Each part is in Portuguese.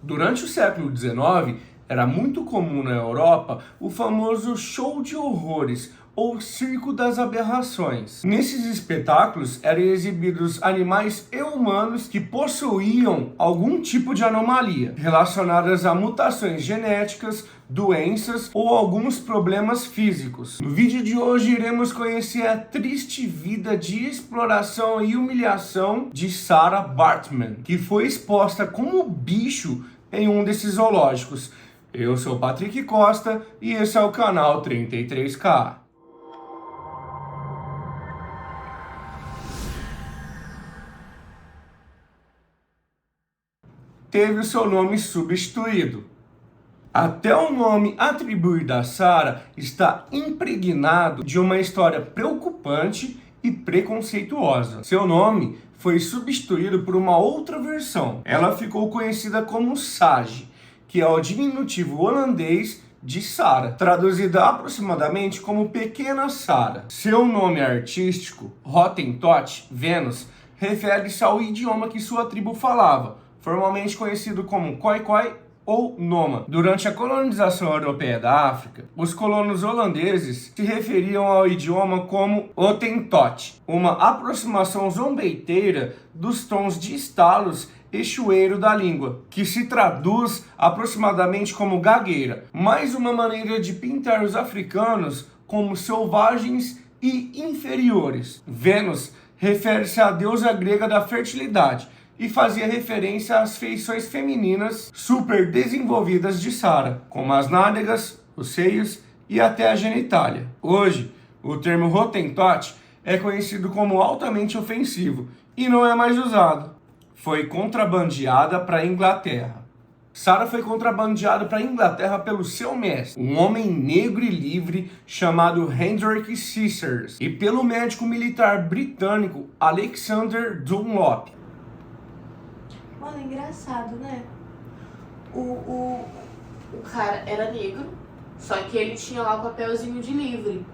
Durante o século XIX, era muito comum na Europa o famoso show de horrores, ou circo das aberrações. Nesses espetáculos eram exibidos animais e humanos que possuíam algum tipo de anomalia, relacionadas a mutações genéticas, doenças ou alguns problemas físicos. No vídeo de hoje iremos conhecer a triste vida de exploração e humilhação de Sarah Baartman, que foi exposta como bicho em um desses zoológicos. Eu sou Patrick Costa e esse é o canal 33K. Teve o seu nome substituído. Até o nome atribuído a Sarah está impregnado de uma história preocupante e preconceituosa. Seu nome foi substituído por uma outra versão. Ela ficou conhecida como Sage, que é o diminutivo holandês de Sarah, traduzida aproximadamente como Pequena Sarah. Seu nome artístico, Hottentot, Vênus, refere-se ao idioma que sua tribo falava, formalmente conhecido como Khoikhoi ou Noma. Durante a colonização europeia da África, os colonos holandeses se referiam ao idioma como Hottentot, uma aproximação zombeiteira dos tons de estalos e chueiro da língua, que se traduz aproximadamente como gagueira, mais uma maneira de pintar os africanos como selvagens e inferiores. Vênus refere-se à deusa grega da fertilidade e fazia referência às feições femininas super desenvolvidas de Sarah, como as nádegas, os seios e até a genitália. Hoje, o termo Hottentot é conhecido como altamente ofensivo e não é mais usado. Foi contrabandeada para a Inglaterra. Sarah foi contrabandeada para a Inglaterra pelo seu mestre, um homem negro e livre chamado Hendrik Caesars, e pelo médico militar britânico Alexander Dunlop. Mano, engraçado, né? O cara era negro, só que ele tinha lá o papelzinho de livre.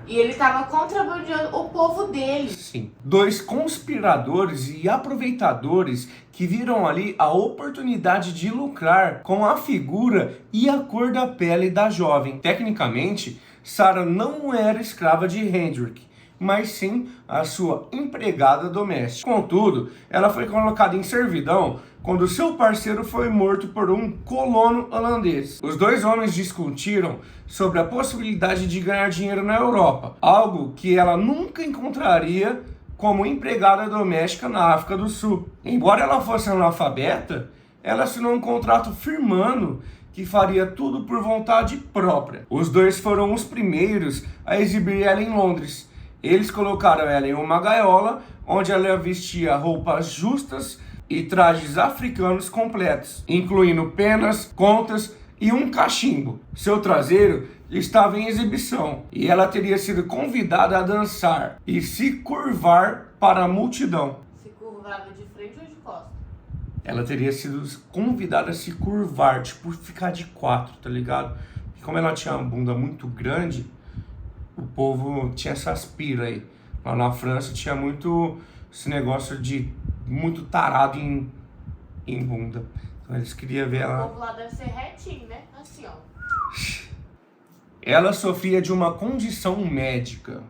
E ele tava contrabandeando o povo dele. Sim. Dois conspiradores e aproveitadores que viram ali a oportunidade de lucrar com a figura e a cor da pele da jovem. Tecnicamente, Sarah não era escrava de Hendrik, mas sim a sua empregada doméstica. Contudo, ela foi colocada em servidão quando seu parceiro foi morto por um colono holandês. Os dois homens discutiram sobre a possibilidade de ganhar dinheiro na Europa, algo que ela nunca encontraria como empregada doméstica na África do Sul. Embora ela fosse analfabeta, ela assinou um contrato firmando que faria tudo por vontade própria. Os dois foram os primeiros a exibir ela em Londres. Eles colocaram ela em uma gaiola, onde ela vestia roupas justas e trajes africanos completos, incluindo penas, contas e um cachimbo. Seu traseiro estava em exibição e ela teria sido convidada a dançar e se curvar para a multidão. Se curvava de frente ou de costas? Ela teria sido convidada a se curvar, tipo ficar de quatro, tá ligado? E como ela tinha uma bunda muito grande, o povo tinha essas pira aí. Lá na França tinha muito esse negócio de muito tarado em bunda. Então eles queriam ver ela. O povo lá deve ser retinho, né? Assim, ó. Ela sofria de uma condição médica.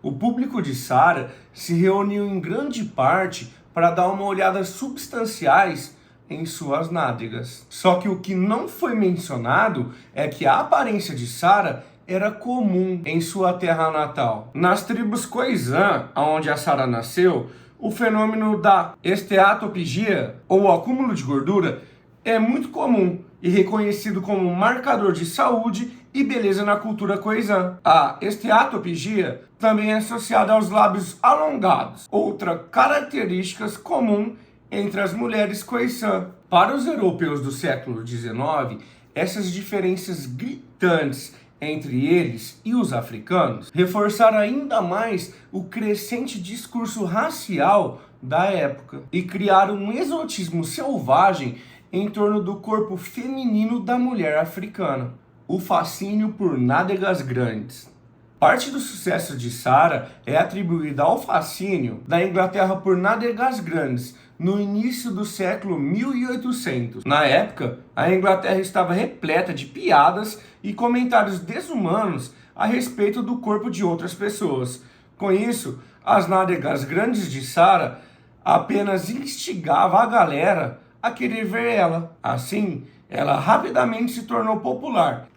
O público de Sarah se reuniu em grande parte para dar uma olhada substanciais em suas nádegas. Só que o que não foi mencionado é que a aparência de Sarah era comum em sua terra natal. Nas tribos Khoisan, onde a Sarah nasceu, o fenômeno da esteatopigia, ou acúmulo de gordura, é muito comum e reconhecido como marcador de saúde e beleza na cultura Khoisan. A esteatopigia também é associada aos lábios alongados, outra característica comum entre as mulheres Khoisan. Para os europeus do século XIX, essas diferenças gritantes entre eles e os africanos reforçaram ainda mais o crescente discurso racial da época e criaram um exotismo selvagem em torno do corpo feminino da mulher africana, o fascínio por nádegas grandes. Parte do sucesso de Sarah é atribuída ao fascínio da Inglaterra por nádegas grandes, no início do século 1800. Na época, a Inglaterra estava repleta de piadas e comentários desumanos a respeito do corpo de outras pessoas. Com isso, as nádegas grandes de Sarah apenas instigava a galera a querer ver ela. Assim, ela rapidamente se tornou popular.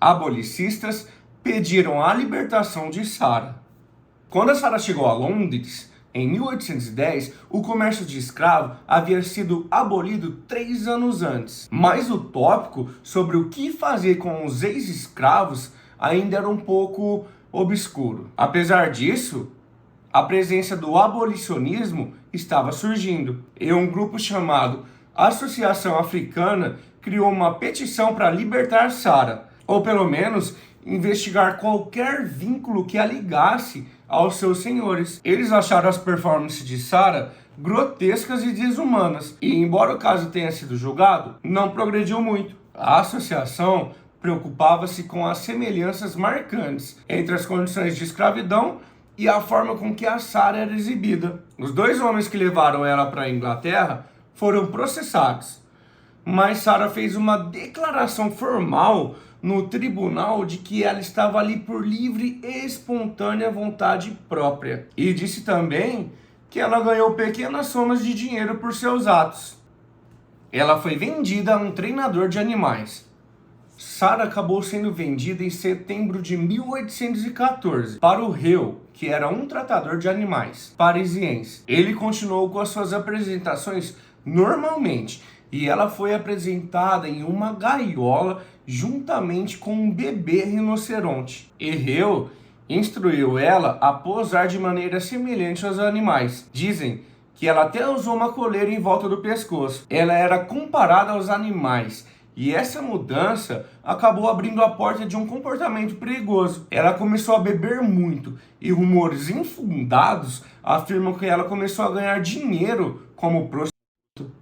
Abolicistas pediram a libertação de Sarah. Quando a Sarah chegou a Londres, em 1810, o comércio de escravo havia sido abolido 3 anos antes. Mas o tópico sobre o que fazer com os ex-escravos ainda era um pouco obscuro. Apesar disso, a presença do abolicionismo estava surgindo, e um grupo chamado Associação Africana criou uma petição para libertar Sarah, ou pelo menos investigar qualquer vínculo que a ligasse aos seus senhores. Eles acharam as performances de Sarah grotescas e desumanas, e embora o caso tenha sido julgado, não progrediu muito. A associação preocupava-se com as semelhanças marcantes entre as condições de escravidão e a forma com que a Sarah era exibida. Os 2 homens que levaram ela para a Inglaterra foram processados, mas Sarah fez uma declaração formal no tribunal de que ela estava ali por livre e espontânea vontade própria. E disse também que ela ganhou pequenas somas de dinheiro por seus atos. Ela foi vendida a um treinador de animais. Sarah acabou sendo vendida em setembro de 1814 para o Hill, que era um tratador de animais parisiense. Ele continuou com as suas apresentações normalmente, e ela foi apresentada em uma gaiola juntamente com um bebê rinoceronte. E Hill instruiu ela a posar de maneira semelhante aos animais. Dizem que ela até usou uma coleira em volta do pescoço. Ela era comparada aos animais, e essa mudança acabou abrindo a porta de um comportamento perigoso. Ela começou a beber muito, e rumores infundados afirmam que ela começou a ganhar dinheiro como prostituta.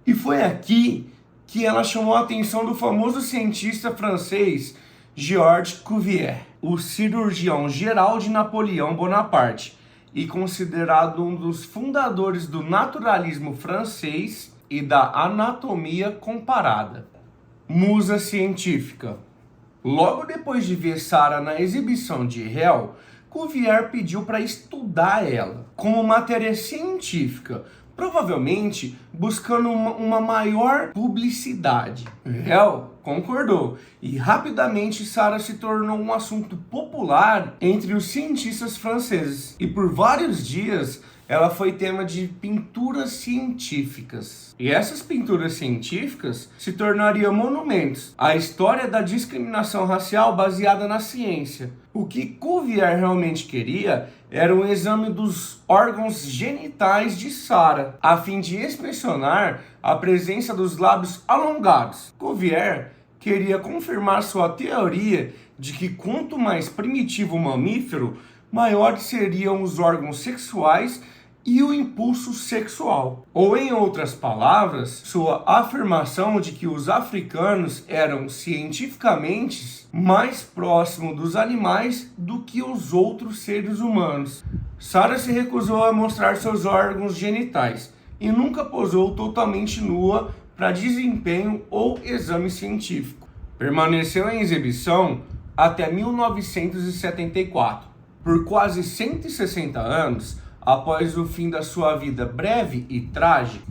E foi aqui que ela chamou a atenção do famoso cientista francês Georges Cuvier, o cirurgião geral de Napoleão Bonaparte, e considerado um dos fundadores do naturalismo francês e da anatomia comparada. Musa científica. Logo depois de ver Sarah na exibição de Hell, Cuvier pediu para estudar ela como matéria científica, provavelmente buscando uma maior publicidade. Hell concordou, e rapidamente Sarah se tornou um assunto popular entre os cientistas franceses. E por vários dias ela foi tema de pinturas científicas. E essas pinturas científicas se tornariam monumentos à história da discriminação racial baseada na ciência. O que Cuvier realmente queria era um exame dos órgãos genitais de Sarah, a fim de inspecionar a presença dos lábios alongados. Cuvier queria confirmar sua teoria de que quanto mais primitivo o mamífero, maiores seriam os órgãos sexuais e o impulso sexual. Ou, em outras palavras, sua afirmação de que os africanos eram cientificamente mais próximos dos animais do que os outros seres humanos. Sarah se recusou a mostrar seus órgãos genitais e nunca posou totalmente nua para desempenho ou exame científico. Permaneceu em exibição até 1974. Por quase 160 anos, após o fim da sua vida breve e trágica,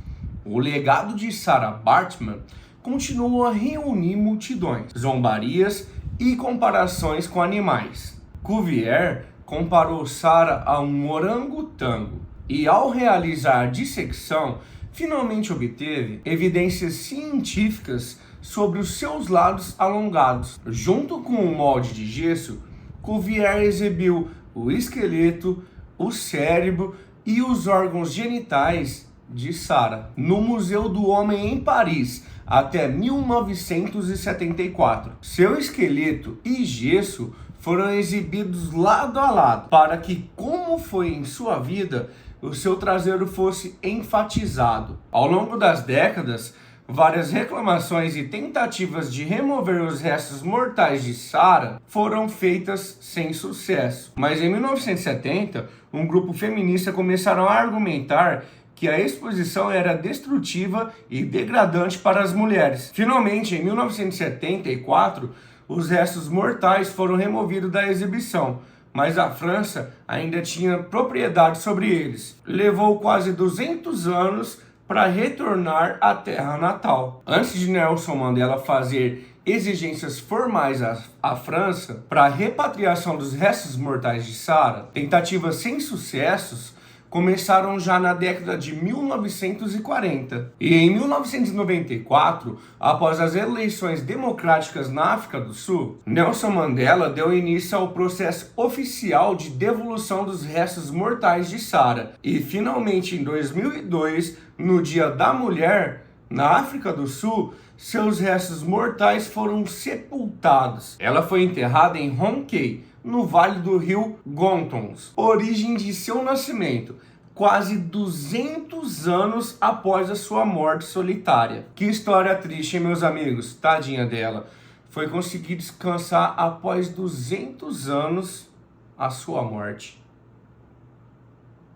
o legado de Sarah Baartman continuou a reunir multidões, zombarias e comparações com animais. Cuvier comparou Sarah a um orangotango e, ao realizar a dissecção, finalmente obteve evidências científicas sobre os seus lados alongados. Junto com um molde de gesso, Cuvier exibiu o esqueleto, o cérebro e os órgãos genitais de Sarah no Museu do Homem em Paris até 1974. Seu esqueleto e gesso foram exibidos lado a lado para que, como foi em sua vida, o seu traseiro fosse enfatizado. Ao longo das décadas, várias reclamações e tentativas de remover os restos mortais de Sarah foram feitas sem sucesso. Mas em 1970, um grupo feminista começaram a argumentar que que a exposição era destrutiva e degradante para as mulheres. Finalmente, em 1974, os restos mortais foram removidos da exibição, mas a França ainda tinha propriedade sobre eles. Levou quase 200 anos para retornar à terra natal. Antes de Nelson Mandela fazer exigências formais à França para a repatriação dos restos mortais de Sara, tentativas sem sucessos começaram já na década de 1940. E em 1994, após as eleições democráticas na África do Sul, Nelson Mandela deu início ao processo oficial de devolução dos restos mortais de Sara. E finalmente, em 2002, no Dia da Mulher, na África do Sul, seus restos mortais foram sepultados. Ela foi enterrada em Ronquei, no vale do rio Gontons, origem de seu nascimento, quase 200 anos após a sua morte solitária. Que história triste, hein, meus amigos? Tadinha dela. Foi conseguir descansar após 200 anos a sua morte.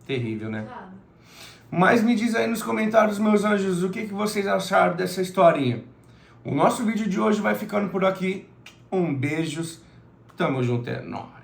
Terrível, né? Mas me diz aí nos comentários, meus anjos, o que vocês acharam dessa historinha. O nosso vídeo de hoje vai ficando por aqui. Beijos. Tamo junto, é nóis.